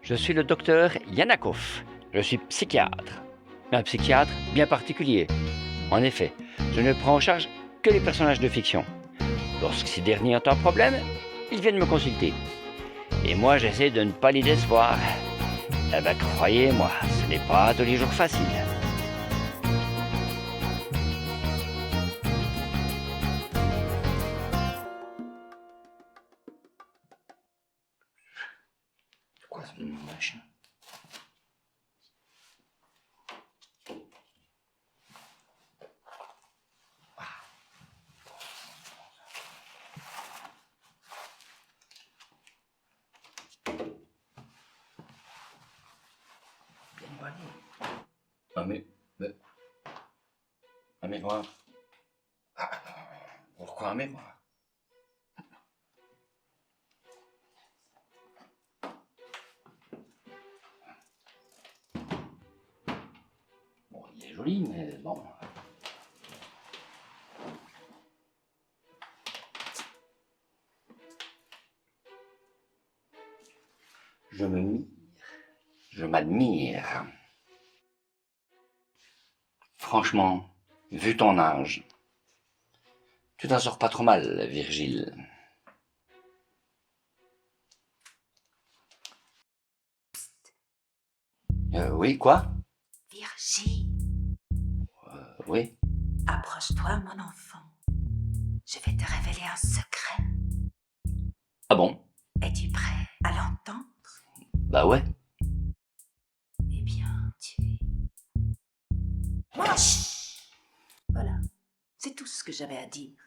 Je suis le docteur Yanakov. Je suis psychiatre. Un psychiatre bien particulier. En effet, je ne prends en charge que les personnages de fiction. Lorsque ces derniers ont un problème, ils viennent me consulter. Et moi, j'essaie de ne pas les décevoir. Eh ben, croyez-moi, ce n'est pas tous les jours facile. C'est quoi ce machin? Un miroir. Pourquoi un miroir? Bon, il est joli, mais bon. Je m'admire. Franchement, vu ton âge, tu t'en sors pas trop mal, Virgile. Oui, quoi? Virgile, Oui. approche-toi, mon enfant. Je vais te révéler un secret. Ah bon? Es-tu prêt à l'entendre? Bah ouais. Eh bien, tu es... Moche! Voilà, c'est tout ce que j'avais à dire.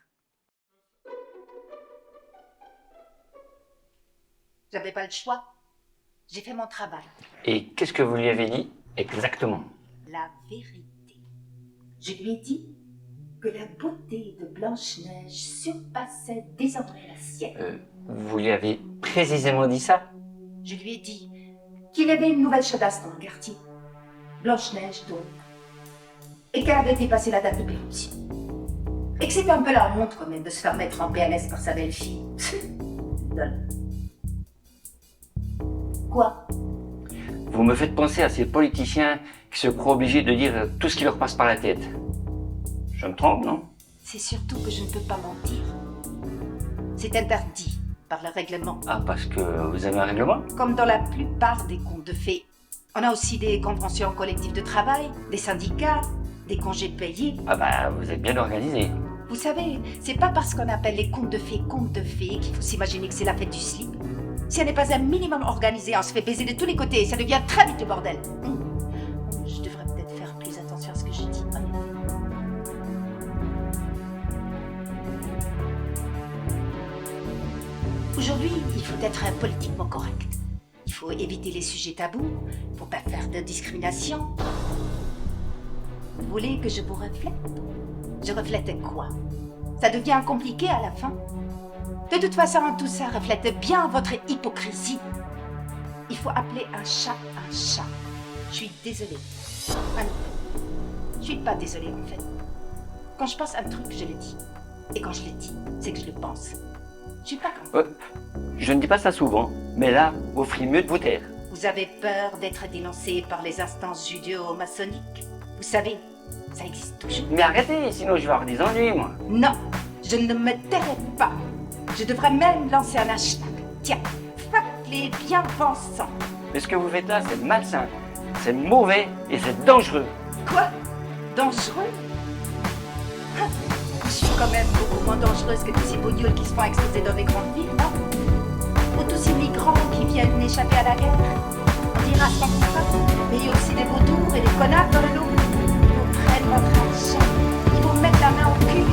J'avais pas le choix. J'ai fait mon travail. Et qu'est-ce que vous lui avez dit exactement? La vérité. Je lui ai dit que la beauté de Blanche-Neige surpassait désormais la sienne. Vous lui avez précisément dit ça? Je lui ai dit qu'il y avait une nouvelle chadasse dans le quartier. Blanche-Neige, donc. Et qu'elle avait dépassé la date de péremption. Et que c'était un peu la honte, quand même, de se faire mettre en PLS par sa belle-fille. Lol. Quoi? Vous me faites penser à ces politiciens qui se croient obligés de dire tout ce qui leur passe par la tête. Je me trompe, non? C'est surtout que je ne peux pas mentir. C'est interdit par le règlement. Ah, parce que vous avez un règlement? Comme dans la plupart des contes de fées. On a aussi des conventions collectives de travail, des syndicats, des congés payés. Ah bah, vous êtes bien organisé. Vous savez, c'est pas parce qu'on appelle les contes de fées qu'il faut s'imaginer que c'est la fête du slip. Si elle n'est pas un minimum organisé, on se fait baiser de tous les côtés et ça devient très vite le bordel. Je devrais peut-être faire plus attention à ce que je dis. Aujourd'hui, il faut être politiquement correct. Il faut éviter les sujets tabous pour pas faire de discrimination. Vous voulez que je vous reflète? Je reflète quoi? Ça devient compliqué à la fin. De toute façon, tout ça reflète bien votre hypocrisie. Il faut appeler un chat un chat. Je suis désolée. Ah non. Je suis pas désolée en fait. Quand je pense à un truc, je le dis. Et quand je le dis, c'est que je le pense. Je suis pas comme... Je ne dis pas ça souvent, mais là, vous feriez mieux de vous taire. Vous avez peur d'être dénoncé par les instances judéo-maçonniques? Vous savez, ça existe toujours. Mais arrêtez, sinon je vais avoir des ennuis, moi. Non, je ne me tairai pas. Je devrais même lancer un hashtag. Tiens, fuck les bien-pensants. Mais ce que vous faites là, c'est malsain, c'est mauvais et c'est dangereux. Quoi? Dangereux? Je suis quand même beaucoup moins dangereuse que tous ces bougnoles qui se font exploser dans des grandes villes, non? Ou tous ces migrants qui viennent échapper à la guerre. On dira sans doute. Mais il y a aussi des vautours et des connards dans le lot. Ils vous prennent votre argent. Ils vous mettent la main au cul.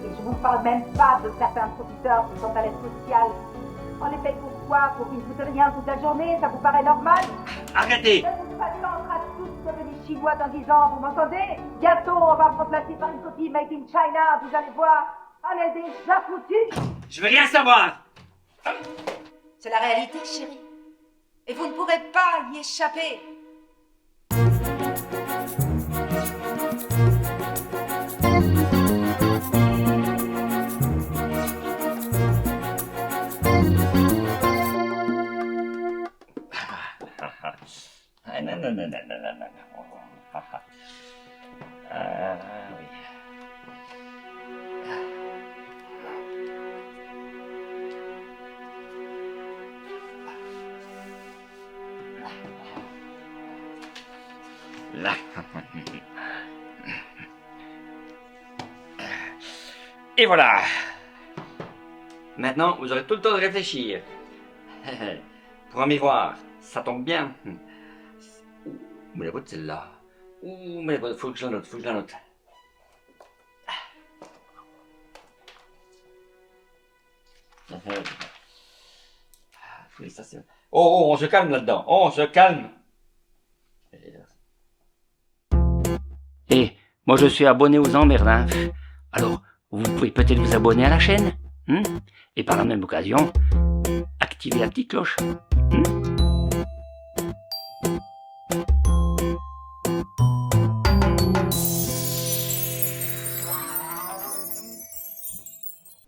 Je vous parle même pas de certains producteurs qui sont à l'aide sociale. On les paye pourquoi? Pour qu'ils ne foutent rien toute la journée? Ça vous paraît normal? Arrêtez! De toute façon, on sera tous devenus chinois dans 10 ans, vous m'entendez? Bientôt, on va me remplacer par une copie Made in China, vous allez voir. On est déjà foutus. Je veux rien savoir! C'est la réalité, chérie. Et vous ne pourrez pas y échapper. Oui. Là. Et voilà. Maintenant, vous aurez tout le temps de réfléchir. Pour un miroir, ça tombe bien. Ouh, mais la boîte celle-là. Ouh, mais la boîte, faut que je la note, faut que je la note. Oui, ça c'est... Oh, on se calme là-dedans. Oh, on se calme. Et moi je suis abonné aux emmerdes, hein. Alors, vous pouvez peut-être vous abonner à la chaîne, et par la même occasion, activer la petite cloche.